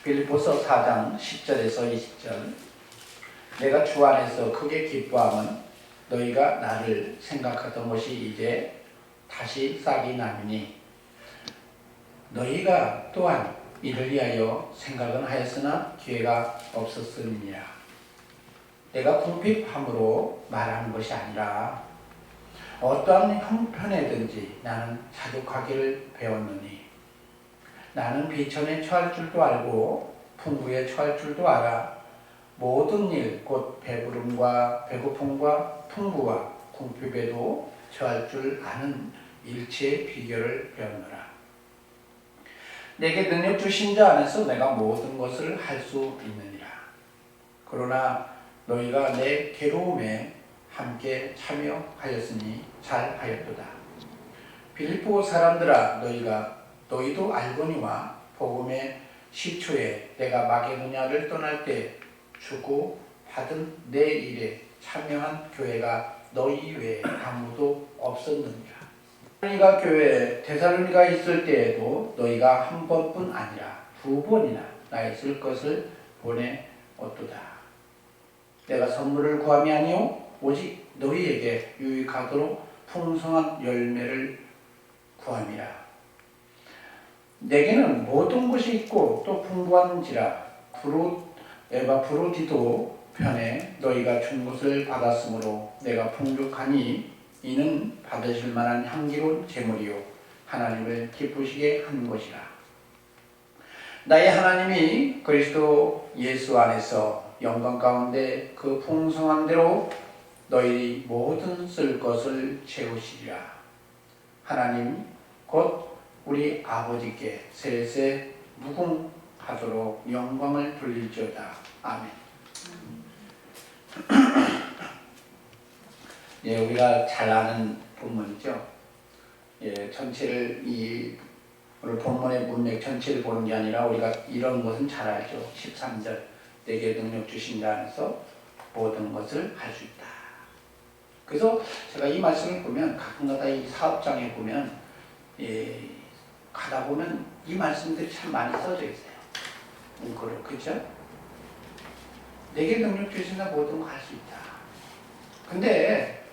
빌립보서 4장 10절에서 20절. 내가 주 안에서 크게 기뻐함은 너희가 나를 생각하던 것이 이제 다시 싹이 나느니 너희가 또한 이를 위하여 생각은 하였으나 기회가 없었음이니라. 내가 궁핍함으로 말하는 것이 아니라 어떠한 형편에든지 나는 자족하기를 배웠느니 나는 비천에 처할 줄도 알고 풍부에 처할 줄도 알아. 모든 일 곧 배부름과 배고픔과 풍부와 궁핍에도 처할 줄 아는 일체의 비결을 배웠노라. 내게 능력 주신 자 안에서 내가 모든 것을 할 수 있느니라. 그러나 너희가 내 괴로움에 함께 참여하였으니 잘하였도다. 빌립보 사람들아, 너희도 알거니와 복음의 시초에 내가 마게도냐를 떠날 때 주고 받은 내 일에 참여한 교회가 너희 외에 아무도 없었느니라. 테살로니가 교회에 데살로니가 있을 때에도 너희가 한 번뿐 아니라 두 번이나 나 있을 것을 보내었도다. 내가 선물을 구함이 아니요 오직 너희에게 유익하도록 풍성한 열매를 구함이라. 내게는 모든 것이 있고 또 풍부한지라 에바프로디도 편에 너희가 준 것을 받았으므로 내가 풍족하니 이는 받으실 만한 향기로운 제물이요 하나님을 기쁘시게 한 것이라. 나의 하나님이 그리스도 예수 안에서 영광 가운데 그 풍성한 대로 너희 모든 쓸 것을 채우시리라. 하나님 곧 우리 아버지께 세세 무궁하도록 영광을 돌릴지어다. 아멘. 예, 우리가 잘 아는 본문이죠. 예, 전체를 오늘 본문의 문맥 전체를 보는 게 아니라 우리가 이런 것은 잘 알죠. 13절 내게 능력 주신 자 안에서 모든 것을 할 수 있다. 그래서 제가 이 말씀을 보면 가끔가다 이 사업장에 보면 가다 보면 이 말씀들이 참 많이 써져 있어요. 문구로, 그죠? 내게 능력 주신 자 모든 거 할 수 있다. 근데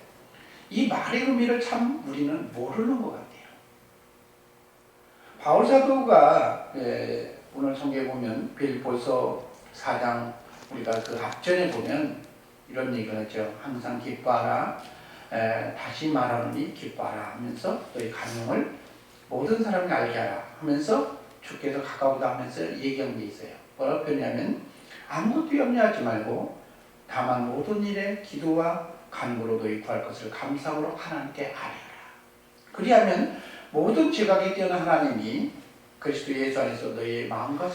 이 말의 의미를 참 우리는 모르는 것 같아요. 바울 사도가 오늘 성경에 보면 빌립보서 4장 우리가 그 앞전에 보면 이런 얘기를 하죠. 항상 기뻐하라. 다시 말하노니 기뻐하라 하면서 너희 간용을 모든 사람이 알게 하라 하면서 주께서 가까우다 하면서 얘기한 게 있어요. 뭐라고 표현하냐면 아무것도 염려하지 말고 다만 모든 일에 기도와 간구로 너희 구할 것을 감사함으로 하나님께 아뢰라. 그리하면 모든 지각에 뛰어난 하나님이 그리스도 예수 안에서 너희의 마음과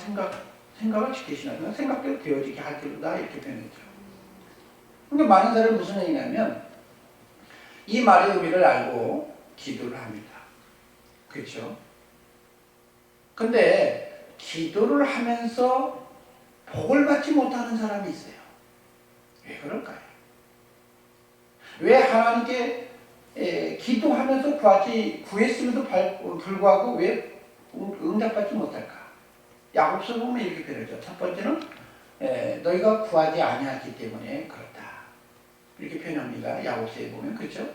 생각을 지키시는 생각대로 되어지게 할 길이다 이렇게 표현했죠. 그러니까 많은 사람은 무슨 얘기냐면 이 말의 의미를 알고 기도를 합니다. 그렇죠? 근데 기도를 하면서 복을 받지 못하는 사람이 있어요. 왜 그럴까요? 왜 하나님께 기도하면서 구했음에도 불구하고 왜 응답받지 못할까? 야고보서 보면 이렇게 표현하죠. 첫 번째는 너희가 구하지 아니하기 때문에 그렇다. 이렇게 표현합니다. 야고보서에 보면 그렇죠?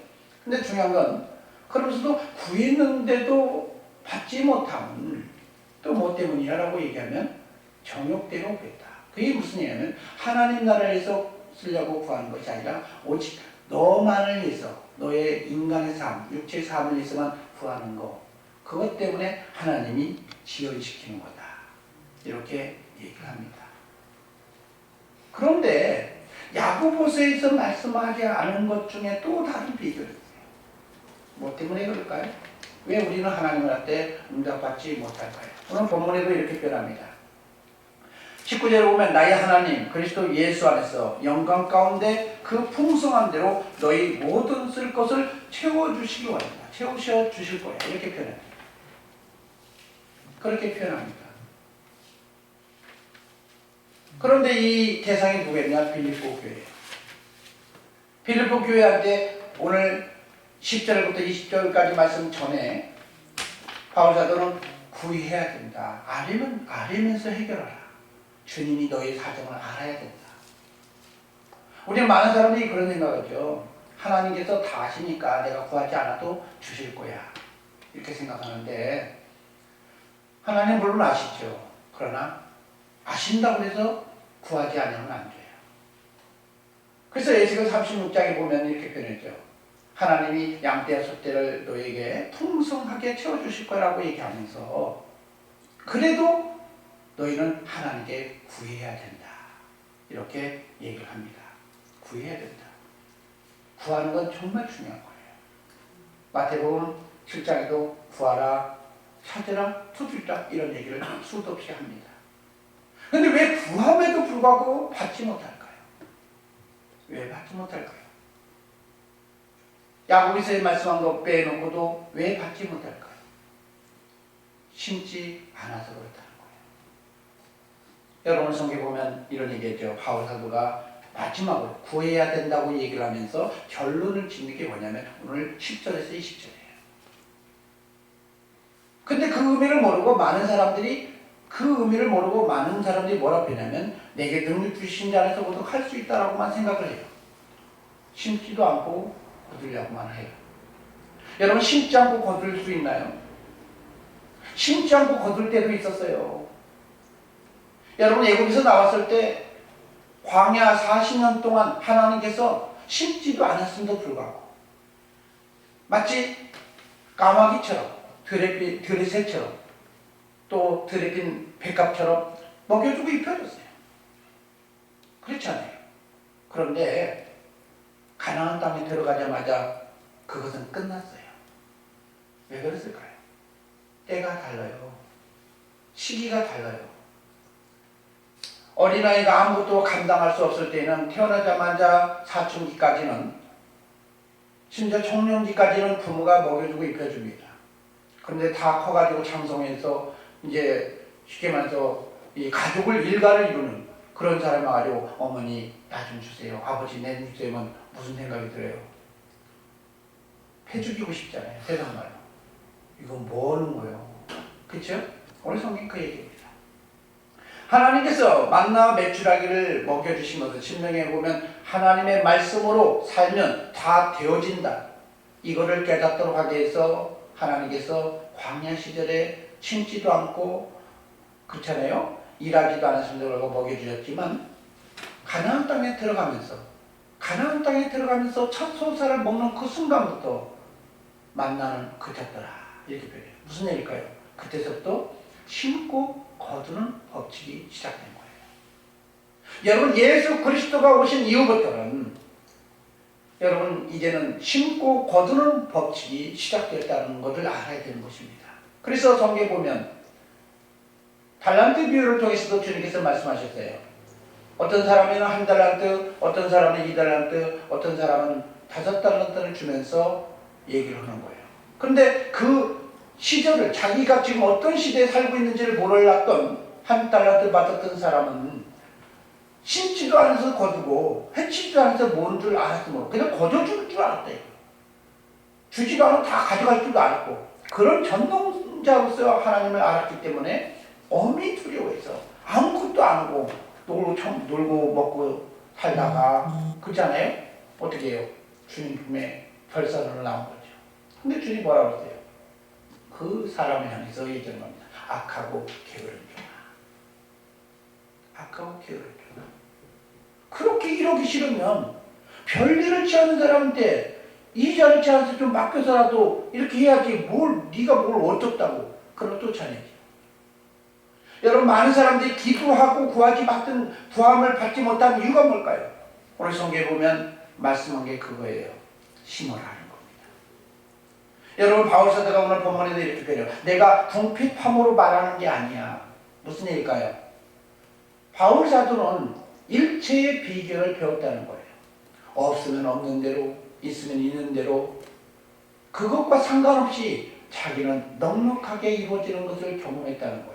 근데 중요한 건 그러면서도 구했는데도 받지 못함은 또 뭐 때문이라고 얘기하면 정욕대로 구했다. 그게 무슨 얘기냐면 하나님 나라에서 쓰려고 구하는 것이 아니라 오직 너만을 위해서 너의 인간의 삶, 육체의 삶을 위해서만 구하는 거. 그것 때문에 하나님이 지연시키는 거다. 이렇게 얘기를 합니다. 그런데 야고보서에서 말씀하지 않은 것 중에 또 다른 비결이 있어요. 뭐 때문에 그럴까요? 왜 우리는 하나님한테 응답받지 못할까요? 오늘 본문에도 이렇게 표현합니다. 19절에 보면 나의 하나님 그리스도 예수 안에서 영광 가운데 그 풍성한 대로 너희 모든 쓸 것을 채워주시기 원합니다. 채우셔 주실 거야. 이렇게 표현합니다. 그렇게 표현합니다. 그런데 이 대상이 누구였냐? 빌립보 교회예요. 빌립보 교회한테 오늘 10절부터 20절까지 말씀 전에 바울 사도는 구해야 된다. 알면서 해결하라. 주님이 너의 사정을 알아야 된다. 우리 많은 사람들이 그런 생각하죠. 하나님께서 다 아시니까 내가 구하지 않아도 주실 거야. 이렇게 생각하는데 하나님 물론 아시죠. 그러나 아신다고 해서 구하지 않으면 안 돼요. 그래서 에스겔 36장에 보면 이렇게 표현했죠. 하나님이 양떼와 소떼를 너에게 풍성하게 채워주실 거라고 얘기하면서 그래도 너희는 하나님께 구해야 된다. 이렇게 얘기를 합니다. 구해야 된다. 구하는 건 정말 중요한 거예요. 마태복음 7장에도 구하라, 찾으라, 두드리라 이런 얘기를 수도 없이 합니다. 그런데 왜 구함에도 불구하고 받지 못할까요? 왜 받지 못할까요? 야고보서에 말씀한 거 빼놓고도 왜 받지 못할까요? 심지 않아서 그렇다는 거예요. 여러분 성경에 보면 이런 얘기했죠. 바울 사도가 마지막으로 구해야 된다고 얘기를 하면서 결론을 짓는 게 뭐냐면 오늘 10절에서 20절이에요. 근데 그 의미를 모르고 많은 사람들이 뭐라고 했냐면 내게 능력 주신 자 안에서 모두 할 수 있다라고만 생각을 해요. 심지도 않고 거두려고만 해요. 여러분 심지 않고 거둘 수 있나요? 심지 않고 거둘 때도 있었어요. 여러분 애국에서 나왔을 때 광야 40년 동안 하나님께서 심지도 않았음에도 불구하고 마치 까마귀처럼 들의 새처럼 또 들에 핀 백합처럼 먹여주고 입혀줬어요. 그렇지 않아요? 그런데 가나안 땅에 들어가자마자 그것은 끝났어요. 왜 그랬을까요? 때가 달라요. 시기가 달라요. 어린아이가 아무것도 감당할 수 없을 때는 태어나자마자 사춘기까지는 심지어 청년기까지는 부모가 먹여주고 입혀줍니다. 그런데 다 커가지고 장성해서 이제 쉽게 말해서 이 가족을 일가를 이루는 그런 사람이 와가지고 어머니 나 좀 주세요. 아버지 내 주세요면 무슨 생각이 들어요? 패 죽이고 싶잖아요. 세상 말로. 이건 뭐 하는 거예요? 그렇죠? 오늘 성경 그 얘기입니다. 하나님께서 만나와 메추라기를 먹여주신 것은 신명에 보면 하나님의 말씀으로 살면 다 되어진다. 이거를 깨닫도록 하기 위해서 하나님께서 광야 시절에 심지도 않고 그렇잖아요. 일하지도 않았음에도 불구하고 먹여주셨지만 가나안 땅에 들어가면서 첫 소사를 먹는 그 순간부터 만나는 그쳤더라 이렇게 표현해요. 무슨 얘기일까요? 그때서부터 심고 거두는 법칙이 시작된 거예요. 여러분 예수 그리스도가 오신 이후부터는 여러분 이제는 심고 거두는 법칙이 시작됐다는 것을 알아야 되는 것입니다. 그래서 성경에 보면 달란트 비유를 통해서도 주님께서 말씀하셨어요. 어떤 사람에는 1달란트, 어떤 사람은 2달란트, 어떤 사람은 5달란트를 주면서 얘기를 하는 거예요. 그런데 그 시절을 자기가 지금 어떤 시대에 살고 있는지를 몰랐던 1달란트 받았던 사람은 심지도 않아서 거두고 해치지도 않아서 모른 줄 알았으므로 그냥 거둬줄 줄 알았대요. 주지도 않고 다 가져갈 줄도 알았고 그런 전능자로서 하나님을 알았기 때문에 엄히 두려워해서 아무것도 안 하고 놀고 먹고 살다가 그렇잖아요. 어떻게 해요? 주님 품에 결산으로 나온 거죠. 근데 주님 뭐라고 그러세요? 그 사람을 향해서 얘기하는 겁니다. 악하고 게으른 종아. 악하고 게으른 종아. 그렇게 이러기 싫으면 별일을 취하는 사람한테 이자를 취해서 좀 맡겨서라도 이렇게 해야지 네가 뭘 어쩌다고 그걸 쫓아내지. 여러분 많은 사람들이 기도하고 구하지 못한 구함을 받지 못한 이유가 뭘까요? 오늘 성경에 보면 말씀한 게 그거예요. 심으라는 겁니다. 여러분 바울 사도가 오늘 본문에도 이렇게 표현해요. 내가 궁핍함으로 말하는 게 아니야. 무슨 얘기일까요? 바울 사도는 일체의 비결을 배웠다는 거예요. 없으면 없는 대로, 있으면 있는 대로 그것과 상관없이 자기는 넉넉하게 이루어지는 것을 경험했다는 거예요.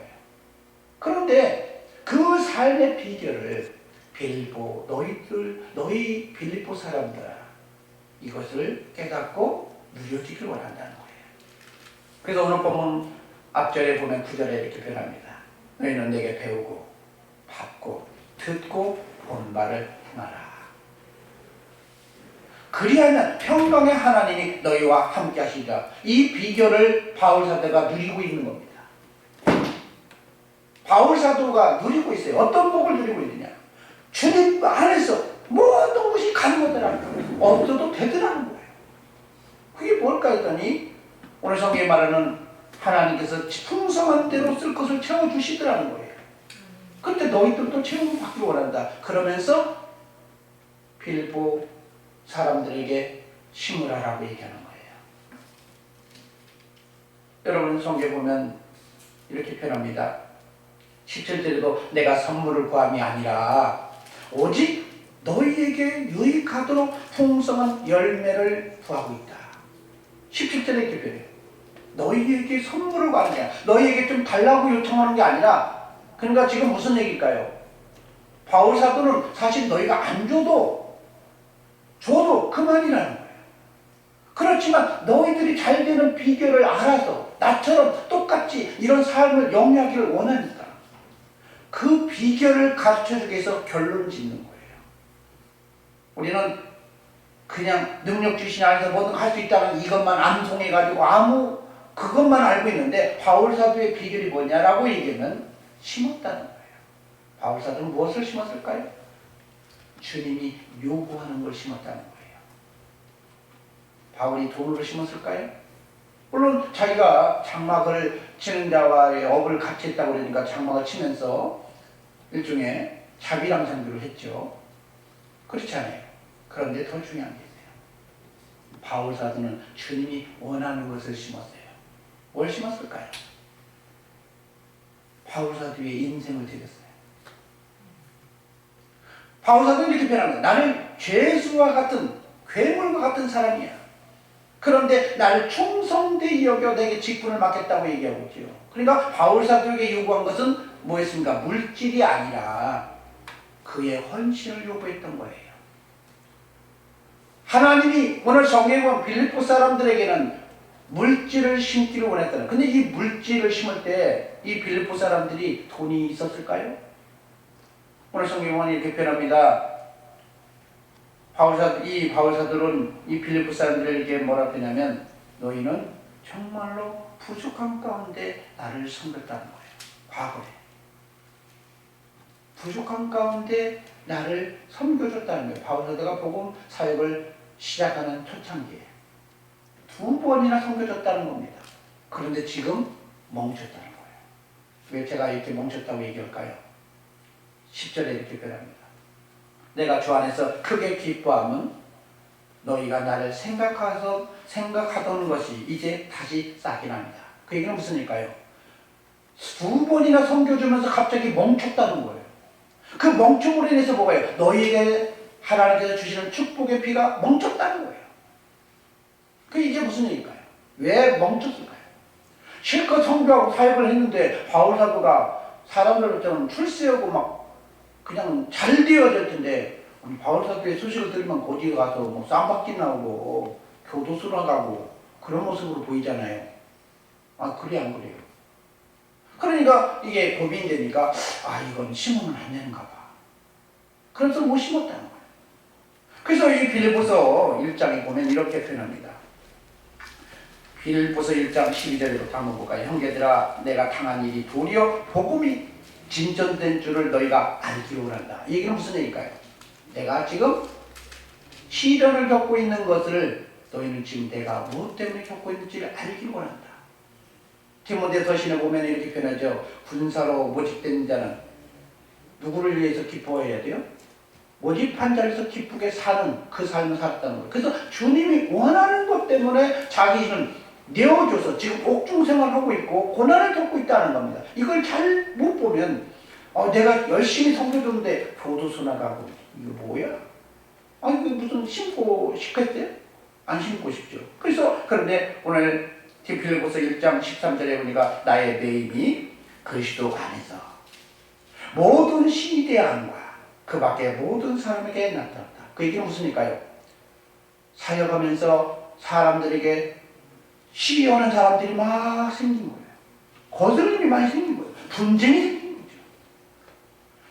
그런데 그 삶의 비결을 빌립보 너희 빌립보 사람들아 이것을 깨닫고 누려지길 원한다는 거예요. 그래서 오늘 본문 앞절에 보면 9절에 이렇게 표현합니다. 너희는 내게 배우고 받고 듣고 본 바를 행하라. 그리하면 평강의 하나님이 너희와 함께 하시리라. 이 비결을 바울사도가 누리고 있는 겁니다. 바울사도가 누리고 있어요. 어떤 복을 누리고 있느냐? 주님 안에서 모든 것이 가능하더라는 거예요. 없어도 되더라는 거예요. 그게 뭘까 했더니 오늘 성경에 말하는 하나님께서 풍성한 대로 쓸 것을 채워주시더라는 거예요. 그런데 너희들도 채움을 받기를 원한다. 그러면서 빌보 사람들에게 심으라라고 얘기하는 거예요. 여러분 성경에 보면 이렇게 표현합니다. 17절에도 내가 선물을 구함이 아니라 오직 너희에게 유익하도록 풍성한 열매를 구하고 있다. 17절에 이렇게 표현해요. 너희에게 선물을 구하는 게 아니라 너희에게 좀 달라고 요청하는 게 아니라, 그러니까 지금 무슨 얘기일까요? 바울사도는 사실 너희가 안 줘도 그만이라는 거예요. 그렇지만 너희들이 잘 되는 비결을 알아서 나처럼 똑같이 이런 삶을 영위하기를 원하니까 그 비결을 가르쳐주기 위해서 결론 짓는 거예요. 우리는 그냥 능력 주신 안에서 뭐든 할 수 있다는 이것만 암송해가지고 그것만 알고 있는데 바울사도의 비결이 뭐냐라고 얘기하면 심었다는 거예요. 바울사도는 무엇을 심었을까요? 주님이 요구하는 걸 심었다는 거예요. 바울이 돈으로 심었을까요? 물론 자기가 장막을 치는 자와의 업을 같이 했다고 그러니까 장막을 치면서 일종의 자비랑 상주를 했죠. 그렇지 않아요. 그런데 더 중요한 게 있어요. 바울사도는 주님이 원하는 것을 심었어요. 뭘 심었을까요? 바울사도의 인생을 드렸어요. 바울사도는 이렇게 표현합니다. 나는 죄수와 같은 괴물과 같은 사람이야. 그런데 나를 충성되이 여겨 내게 직분을 맡겼다고 얘기하고 있죠. 그러니까 바울사도에게 요구한 것은 뭐였습니까? 물질이 아니라 그의 헌신을 요구했던 거예요. 하나님이 오늘 성경에 보면 빌립보 사람들에게는 물질을 심기를 원했다는. 근데 이 물질을 심을 때 이 빌립보 사람들이 돈이 있었을까요? 오늘 성경에 보면 이렇게 표현합니다. 이 바울사들은 이 빌립보 사람들에게 뭐라 표현하면 너희는 정말로 부족한 가운데 나를 섬겼다는 거예요. 과거에 부족한 가운데 나를 섬겨줬다는 거예요. 바울사도가 복음 사역을 시작하는 초창기에 2번이나 섬겨줬다는 겁니다. 그런데 지금 멈췄다는 거예요. 왜 제가 이렇게 멈췄다고 얘기할까요? 10절에 이렇게 표현합니다. 내가 주 안에서 크게 기뻐함은 너희가 나를 생각하던 것이 이제 다시 쌓긴 합니다. 그 얘기는 무슨 일까요? 2번이나 섬겨주면서 갑자기 멈췄다는 거예요. 그 멈춤으로 인해서 뭐가요? 너희에게 하나님께서 주시는 축복의 피가 멈췄다는 거예요. 그 이게 무슨 일일까요? 왜 멈췄을까요? 실컷 선교하고 사역을 했는데 바울사도가 사람들을 좀 출세하고 막 그냥 잘 되어질 텐데 바울사도의 소식을 들으면 거기에 가서 뭐 쌈박질 나오고 교도소로 가고 그런 모습으로 보이잖아요. 그래 안 그래요? 그러니까 이게 고민이 되니까 이건 심으면 안 되는가 봐. 그래서 못 심었다는 거예요. 그래서 이 빌립보서 1장에 보면 이렇게 표현합니다. 빌립보서 1장 12절로 한번 볼까요? 형제들아 내가 당한 일이 도리어 복음이 진전된 줄을 너희가 알기를 원한다. 이 얘기는 무슨 얘기일까요? 내가 지금 시련을 겪고 있는 것을 너희는 지금 내가 무엇 때문에 겪고 있는지를 알기를 원한다. 디모데서신에 보면 이렇게 표현하죠. 군사로 모집된 자는 누구를 위해서 기뻐해야 돼요? 모집한 자리에서 기쁘게 사는 그 삶을 살았다는 거예요. 그래서 주님이 원하는 것 때문에 자기는 내어줘서 지금 옥중 생활하고 있고 고난을 겪고 있다는 겁니다. 이걸 잘 못 보면 내가 열심히 섬겨줬는데 교도소 나가고 이거 뭐야? 이거 무슨 심고 싶겠어요? 안 심고 싶죠. 그런데 오늘 빌립보서 1장 13절에 보니까 나의 매임이 그리스도 안에서 모든 시대함과 그 밖에 모든 사람에게 나타났다. 그 얘기는 무슨 일까요? 사역하면서 사람들에게 시비하는 사람들이 막 생긴 거예요. 거스름이 많이 생긴 거예요. 분쟁이 생긴 거죠.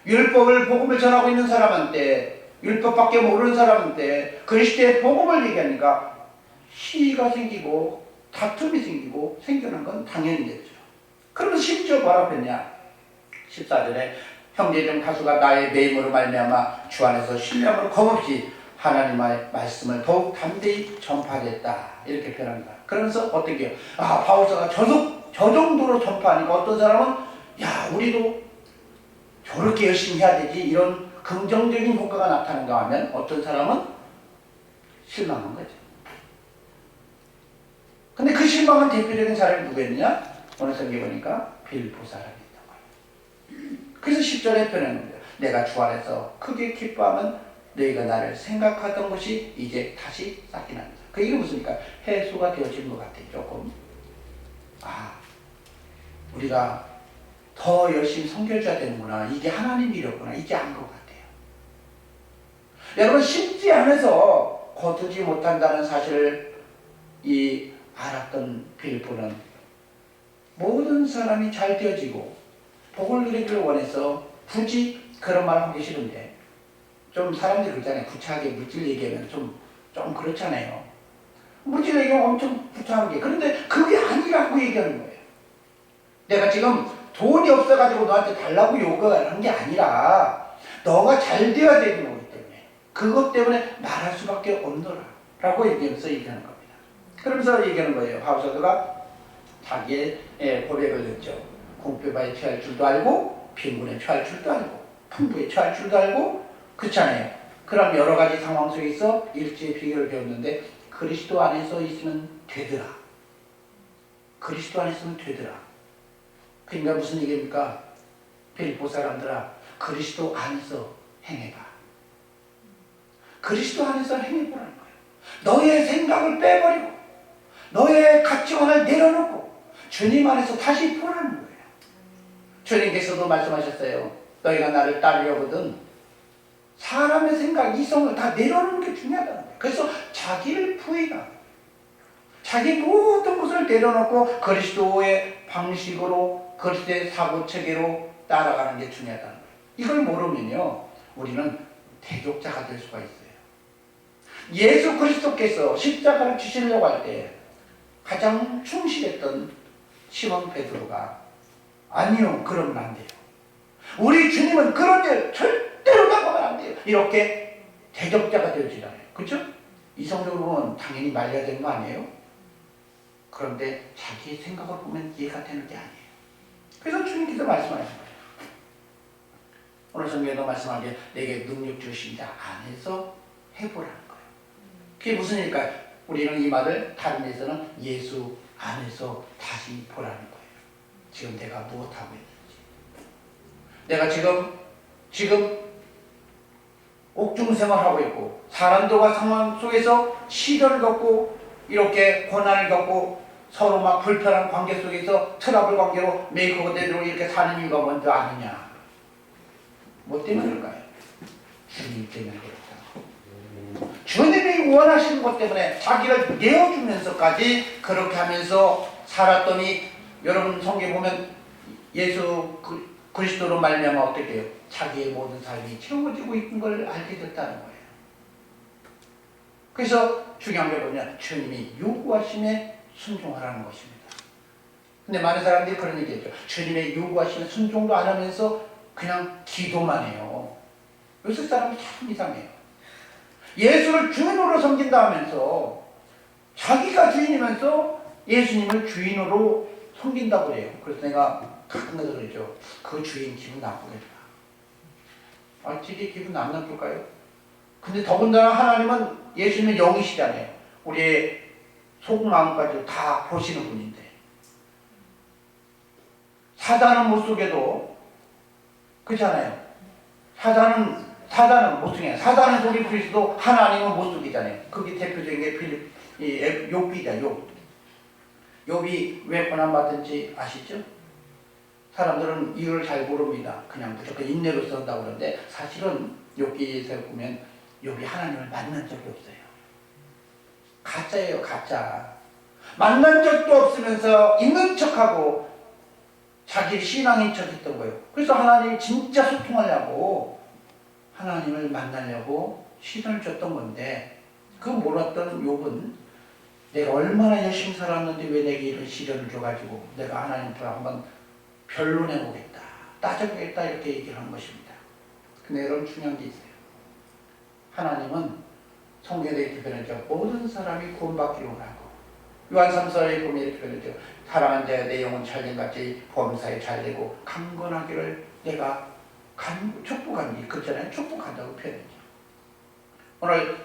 율법을 복음을 전하고 있는 사람한테, 율법밖에 모르는 사람한테 그리스도의 복음을 얘기하니까 시기가 생기고 다툼이 생기고 생겨난 건 당연히 됐죠. 그러면 심지어 뭐라고 했냐? 14절에 형제중 다수가 나의 매임으로 말미암아 주 안에서 신뢰함으로 겁없이 하나님의 말씀을 더욱 담대히 전파하겠다, 이렇게 표현합니다. 그러면서 어떻게 해요? 바울사가 저 정도로 전파하니까 어떤 사람은 야, 우리도 저렇게 열심히 해야 되지, 이런 긍정적인 효과가 나타난가 하면 어떤 사람은 실망한 거죠. 근데 그 실망한 대표적인 사람이 누구였냐? 오늘 성경에 보니까 빌보 사람이었던 거예요. 그래서 10절에 표현합니다. 내가 주 안에서 크게 기뻐하면 너희가 나를 생각하던 것이 이제 다시 쌓기 납니다. 그 이게 무슨니까? 해소가 되어지는 것 같아요. 조금. 우리가 더 열심히 섬겨줘야 되는구나, 이게 하나님 일이었구나, 이게 안 것 같아요. 여러분, 심지 않아서 거두지 못한다는 사실을 알았던 빌보는 모든 사람이 잘 되어지고 복을 누리기를 원해서 굳이 그런 말 하기 싫은데, 좀 사람들이 그러잖아요. 구차하게 물질 얘기하면 좀 그렇잖아요. 물질 얘기하면 엄청 구차하게. 그런데 그게 아니라고 얘기하는 거예요. 내가 지금 돈이 없어가지고 너한테 달라고 요구하는 게 아니라 너가 잘 되어야 되는 거기 때문에, 그것 때문에 말할 수밖에 없노라 라고 얘기하면서 얘기하는 겁니다. 그러면서 얘기하는 거예요. 바울사도가 자기의 고백을 했죠. 공표바에 처할 줄도 알고 빈곤에 처할 줄도 알고 풍부에 처할 줄도 알고, 그렇잖아요. 그럼 여러 가지 상황 속에서 일제의 비결을 배웠는데 그리스도 안에서 있으면 되더라. 그리스도 안에 있으면 되더라. 그러니까 무슨 얘기입니까? 빌보 사람들아, 그리스도 안에서 행해봐. 그리스도 안에서 행해보라는 거예요. 너의 생각을 빼버리고 너의 가치관을 내려놓고 주님 안에서 다시 보라는 거예요. 주님께서도 말씀하셨어요. 너희가 나를 따르려거든 사람의 생각, 이성을 다 내려놓는 게 중요하다는 거예요. 그래서 자기를 부인하고 자기 모든 것을 내려놓고 그리스도의 방식으로, 그리스도의 사고체계로 따라가는 게 중요하다는 거예요. 이걸 모르면요, 우리는 대적자가 될 수가 있어요. 예수 그리스도께서 십자가를 지시려고 할 때 가장 충실했던 시몬 베드로가 아니요, 그러면 안 돼요. 우리 주님은 그런 일 절대로 나가면 안 돼요. 이렇게 대적자가 되어지잖아요. 그렇죠? 이성적으로 보면 당연히 말려야 되는 거 아니에요? 그런데 자기의 생각을 보면 이해가 되는 게 아니에요. 그래서 주님께서 말씀하신 거예요. 오늘 성경에도 말씀한 게 내게 능력 주신 자 안에서 해보라는 거예요. 그게 무슨 일일까요? 우리는 이 말을 다른 데서는 예수 안에서 다시 보라는 거예요. 지금 내가 무엇하고 있는지. 내가 지금 옥중 생활하고 있고 사람들과 상황 속에서 시련을 겪고 이렇게 고난을 겪고 서로 막 불편한 관계 속에서 트러블 관계로 메이크업대로 이렇게 사는 이유가 뭔지 아느냐? 뭐 때문에 그럴까요? 주님 때문에 그렇다. 주님이 원하시는 것 때문에 자기를 내어주면서까지 그렇게 하면서 살았더니, 여러분 성경에 보면 예수 그리스도로 말미암아 어떻게 해요? 자기의 모든 삶이 채워지고 있는 걸 알게 됐다는 거예요. 그래서 중요한 게 뭐냐? 주님이 요구하심에 순종하라는 것입니다. 근데 많은 사람들이 그런 얘기했죠. 주님의 요구하심에 순종도 안 하면서 그냥 기도만 해요. 요새 사람이 참 이상해요. 예수를 주인으로 섬긴다 하면서 자기가 주인이면서 예수님을 주인으로 섬긴다고 그래요. 그래서 내가 가끔 가서 그러죠. 그 주인 기분 나쁘겠다. 되게 기분 안 나쁠까요? 근데 더군다나 하나님은 예수님은 영이시잖아요. 우리의 속마음까지 다 보시는 분인데, 사단은 못 속여도, 그렇잖아요. 사단은 못 속여요. 사단은 속일 수 있어도 하나님은 못 속이잖아요. 그게 대표적인 게 욥이다. 욥이 왜 고난받은지 아시죠? 사람들은 이유를 잘 모릅니다. 그냥 무조건 인내로 쓴다고 그러는데, 사실은 욥기에서 보면 욥이 하나님을 만난 적이 없어요. 가짜예요, 가짜. 만난 적도 없으면서 있는 척하고 자기 신앙인 척 했던 거예요. 그래서 하나님이 진짜 소통하려고 하나님을 만나려고 시련을 줬던 건데, 그 몰랐던 욥은 내가 얼마나 열심히 살았는데 왜 내게 이런 시련을 줘가지고 내가 하나님께 한번 변론해보겠다, 따져보겠다, 이렇게 얘기를 한 것입니다. 근데 여러분, 중요한 게 있어요. 하나님은 성경에 이렇게 표현하죠. 모든 사람이 구원받기를 원하고, 요한 3서에 보면 이렇게 표현하죠. 사랑하는 자의 내 영혼 잘된같이 범사에 잘되고 강건하기를 내가 축복합니다. 그렇잖아요. 축복한다고 표현했죠. 오늘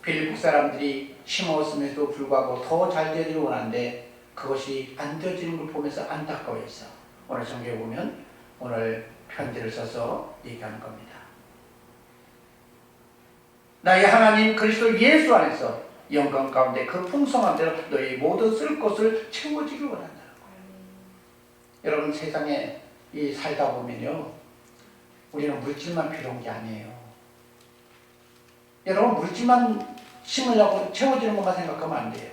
빌립보 사람들이 심었음에도 불구하고 더 잘 되기를 원하는데 그것이 안 되어지는 걸 보면서 안타까워했어. 오늘 성경에 보면 오늘 편지를 써서 얘기하는 겁니다. 나의 하나님 그리스도 예수 안에서 영광 가운데 그 풍성한 대로 너희 모든 쓸 것을 채워지길 원한다는 거예요. 여러분, 세상에 이 살다 보면요, 우리는 물질만 필요한 게 아니에요. 여러분, 물질만 심으려고 채워지는 것만 생각하면 안 돼요.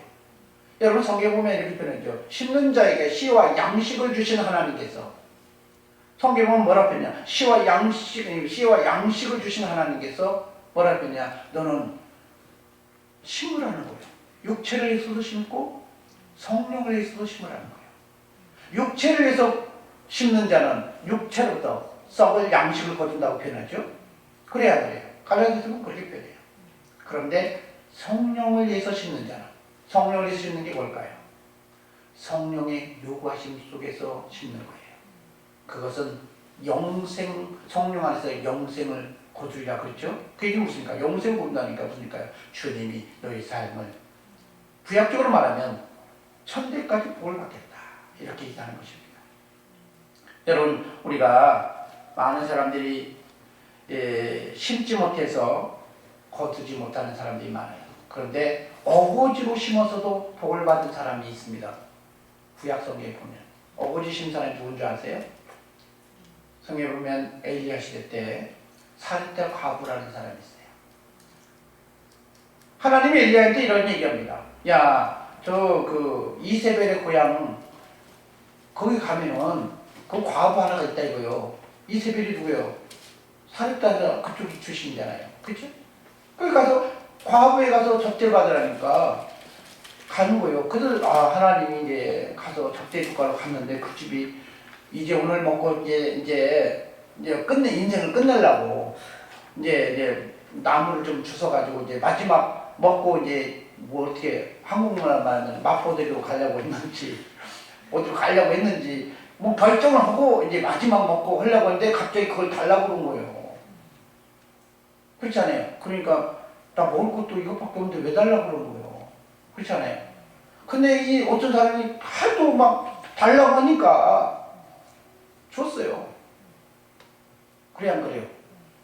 여러분, 성경에 보면 이렇게 표현하죠. 심는 자에게 씨와 양식을 주시는 하나님께서, 성경에 보면 뭐라 표현하냐, 씨와 양식을 주시는 하나님께서 뭐라 표현하냐, 너는 심으라는 거예요. 육체를 위해서도 심고 성령을 위해서도 심으라는 거예요. 육체를 위해서 심는 자는 육체로부터 썩을 양식을 거둔다고 표현하죠. 그래야 돼요. 갈라디아서는 그렇게 표현해요. 그런데 성령을 위해서 심는 자는, 성령을 위해서 심는 게 뭘까요? 성령의 요구하심 속에서 심는 거예요. 그것은 영생, 성령 안에서 영생을 거두리라 그랬죠? 그게 무엇입니까? 영생 거둔다니까 무엇입니까? 주님이 너희 삶을, 구약적으로 말하면 천대까지 복을 받겠다, 이렇게 얘기하는 것입니다. 여러분, 우리가 많은 사람들이 심지 못해서 거두지 못하는 사람들이 많아요. 그런데 어거지로 심어서도 복을 받은 사람이 있습니다. 구약 성경에 보면 어거지 심 사람이 누군 줄 아세요? 성경에 보면 엘리야 시대 때 사렙다 과부라는 사람이 있어요. 하나님이 엘리야한테 이런 얘기합니다. 야, 이세벨의 고향 거기 가면은 그 과부 하나가 있다 이거요. 이세벨이 누구예요? 사렙다 그쪽 출신이잖아요. 그렇죠? 거기 가서 과부에 가서 접대를 받으라니까 가는 거예요. 그들 하나님이 이제 가서 접대 주가로 갔는데 그 집이 이제 오늘 먹고 이제 인생을 끝내려고 이제 나무를 좀 주워가지고 이제 마지막 먹고 이제 뭐 어떻게 한국말 말하면 마포대로 가려고 했는지 어디로 가려고 했는지 뭐 결정을 하고 이제 마지막 먹고 하려고 했는데 갑자기 그걸 달라고 그런 거예요. 그렇잖아요. 그러니까 나 먹을 것도 이것밖에 없는데 왜 달라고 그런 거예요. 그렇잖아요. 근데 이 어떤 사람이 하도 막 달라고 하니까 줬어요. 그래 안 그래요?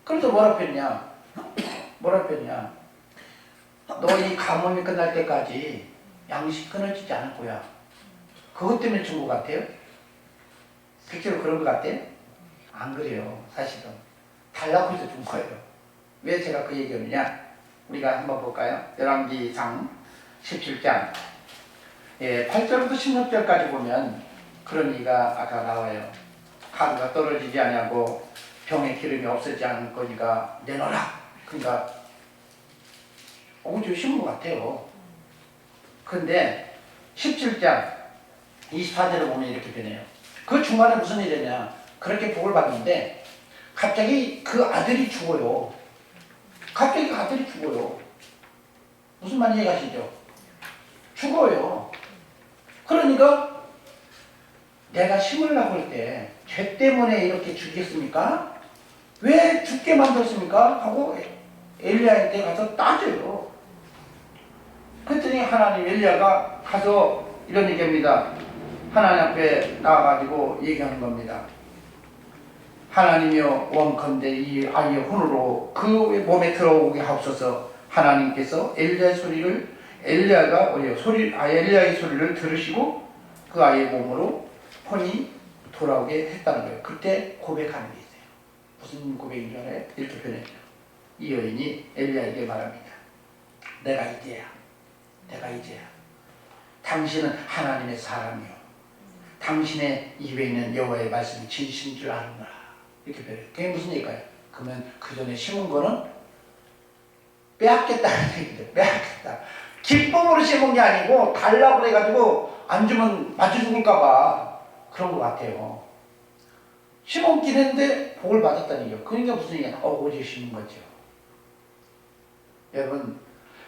그래서 뭐라 했냐? 너 이 가뭄이 끝날 때까지 양식 끊어지지 않을 거야. 그것 때문에 준 것 같아요? 실제로 그런 것 같아요? 안 그래요. 사실은 달라고 해서 준 거예요. 왜 제가 그 얘기하느냐? 우리가 한번 볼까요? 열왕기상 17장 8절부터 16절까지 보면 그런 얘기가 아까 나와요. 가루가 떨어지지 아니하고 병의 기름이 없어지지 않을 거니까 내놓으라. 그러니까 좀 쉬운 것 같아요. 근데 17장 24절을 보면 이렇게 되네요. 그 중간에 무슨 일이냐? 그렇게 복을 받는데 갑자기 그 아들이 죽어요. 무슨 말인지 이해가시죠? 죽어요. 그러니까 내가 심으려고 할 때 죄 때문에 이렇게 죽겠습니까? 왜 죽게 만들었습니까? 하고 엘리야한테 가서 따져요. 그랬더니 하나님, 엘리야가 가서 이런 얘기합니다. 하나님 앞에 나와가지고 얘기하는 겁니다. 하나님이여, 원컨대 이 아이의 혼으로 그 몸에 들어오게 하옵소서. 하나님께서 엘리야의 소리를 들으시고 그 아이의 몸으로 혼이 돌아오게 했다는 거예요. 그때 고백하는 게 있어요. 무슨 고백인 줄 알아요? 이렇게 표현했죠. 이 여인이 엘리야에게 말합니다. 내가 이제야. 당신은 하나님의 사람이요. 당신의 입에 있는 여호와의 말씀이 진실인 줄 아느라. 이렇게 표현해요. 그게 무슨 얘기일까요? 그러면 그 전에 심은 거는 빼앗겠다는 얘기죠. 빼앗겠다. 기쁨으로 심은 게 아니고 달라고 그래가지고 안 주면 맞춰 죽을까봐 그런 것 같아요. 심었긴 했는데 복을 받았다는 얘기예요. 그러니까 무슨 얘기야? 오직 심은 거죠. 여러분,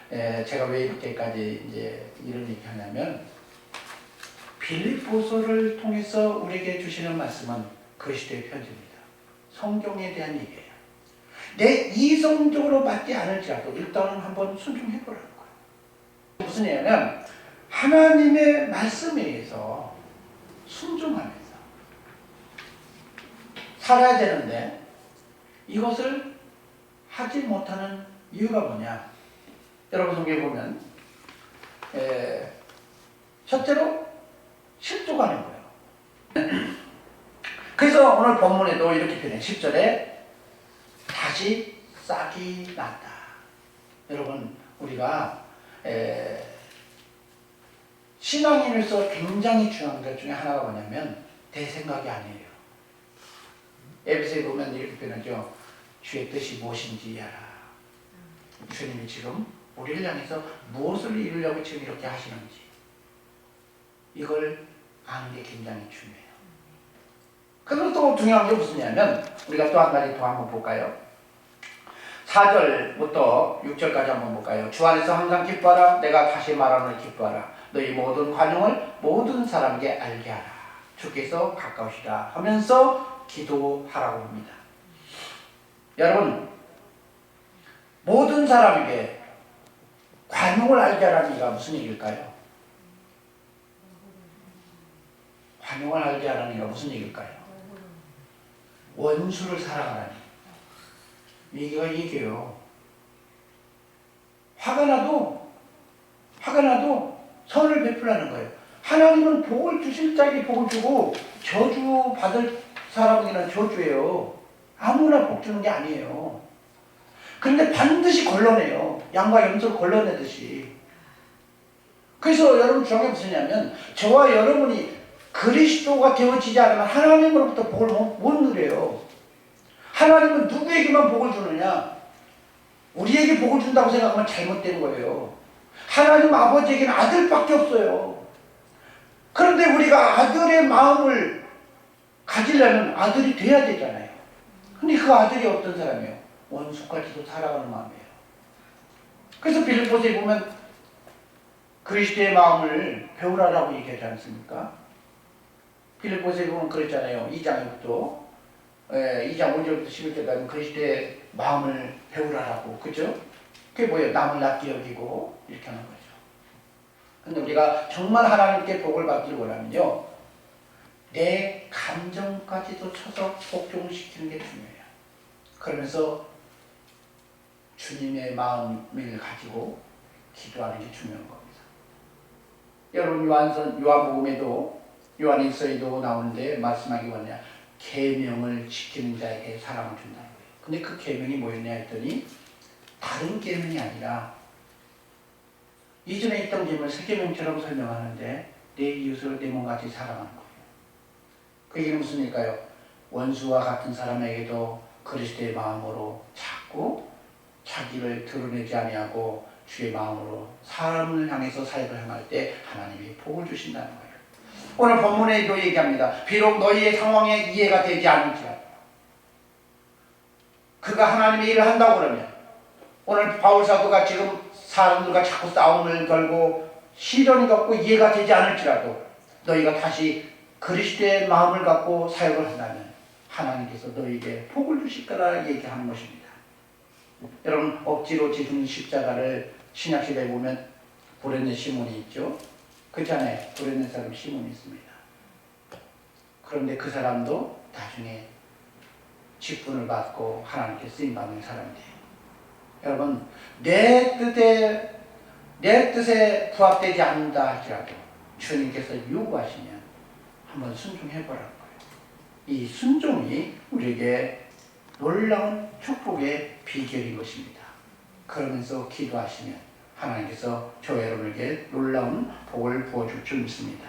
제가 왜 이렇게까지 이제 이런 얘기 하냐면, 빌립보서를 통해서 우리에게 주시는 말씀은 그리스도의 편지입니다. 성경에 대한 얘기예요. 내 이성적으로 맞지 않을지라도 일단은 한번 순종해보라는 거예요. 무슨 얘기냐면, 하나님의 말씀에 의해서 순종하면서 살아야 되는데, 이것을 하지 못하는 이유가 뭐냐? 여러분 성경에 보면 첫째로 실족하는 거예요. 그래서 오늘 본문에도 이렇게 표현해요. 10절에 다시 싹이 났다. 여러분 우리가 신앙인으로서 굉장히 중요한 것 중에 하나가 뭐냐면 내 생각이 아니에요. 에베소에 보면 이렇게 표현하죠. 주의 뜻이 무엇인지 알아. 주님이 지금 우리를 향해서 무엇을 이루려고 지금 이렇게 하시는지 이걸 아는 게 굉장히 중요해요. 그리고 또 중요한 게 무슨냐면 우리가 또 한 가지 더 한번 볼까요? 4절부터 6절까지 한번 볼까요? 주 안에서 항상 기뻐하라. 내가 다시 말하노니 기뻐하라. 너희 모든 관용을 모든 사람에게 알게 하라. 주께서 가까우시다 하면서 기도하라고 합니다. 여러분 모든 사람에게 관용을 알게 하라는 얘기가 무슨 얘기일까요? 관용을 알게 하라는 얘기가 무슨 얘기일까요? 원수를 사랑하라니 얘기가 얘기해요. 화가 나도 선을 베풀라는 거예요. 하나님은 복을 주실 자에게 복을 주고 저주 받을 사람에게는 저주예요. 아무나 복 주는 게 아니에요. 근데 반드시 걸러내요. 양과 염소를 걸러내듯이. 그래서 여러분 중요한 게 무엇이냐면 저와 여러분이 그리스도가 되어지지 않으면 하나님으로부터 복을 못 누려요. 하나님은 누구에게만 복을 주느냐? 우리에게 복을 준다고 생각하면 잘못된 거예요. 하나님 아버지에게는 아들밖에 없어요. 그런데 우리가 아들의 마음을 가지려면 아들이 돼야 되잖아요. 근데 그 아들이 어떤 사람이에요? 원수까지도 사랑하는 마음이에요. 그래서 빌립보서에 보면 그리스도의 마음을 배우라라고 얘기하지 않습니까? 빌립보서에 보면 그랬잖아요. 2장부터 2장 5절부터 11절까지 그리스도의 마음을 배우라라고. 그죠? 그게 뭐예요? 남을 낫게 여기고 이렇게 하는 거죠. 근데 우리가 정말 하나님께 복을 받기를 원하면요, 내 감정까지도 쳐서 복종시키는 게 중요해요. 그러면서 주님의 마음을 가지고 기도하는 게 중요한 겁니다. 여러분 요한복음에도 요한일서에도 나오는데 말씀하기 뭐냐? 계명을 지키는 자에게 사랑을 준다는 거예요. 근데 그 계명이 뭐였냐 했더니 다른 계명이 아니라 이전에 있던 계명을 새 계명처럼 설명하는데 내 이웃을 내 몸같이 사랑하는 거예요. 그 얘기는 무슨 일까요? 원수와 같은 사람에게도 그리스도의 마음으로 찾고 자기를 드러내지 아니하고 주의 마음으로 사람을 향해서 사역을 행할 때 하나님이 복을 주신다는 거예요. 오늘 본문에도 얘기합니다. 비록 너희의 상황에 이해가 되지 않을지라도 그가 하나님의 일을 한다고 그러면 오늘 바울사도가 지금 사람들과 자꾸 싸움을 걸고 시련이 겪고 이해가 되지 않을지라도 너희가 다시 그리스도의 마음을 갖고 사역을 한다면 하나님께서 너희에게 복을 주실 거라 얘기하는 것입니다. 여러분 억지로 지은 십자가를 신약시대에 보면 브레네 시몬이 있죠. 그렇잖아요. 브레네 사람 시몬이 있습니다. 그런데 그 사람도 나중에 직분을 받고 하나님께 쓰임받는 사람이에요. 여러분 내 뜻에 부합되지 않는다 할지라도 주님께서 요구하시면 한번 순종해보라는 거예요. 이 순종이 우리에게 놀라운 축복의 비결인 것입니다. 그러면서 기도하시면 하나님께서 저 여러분에게 놀라운 복을 부어줄 줄 믿습니다.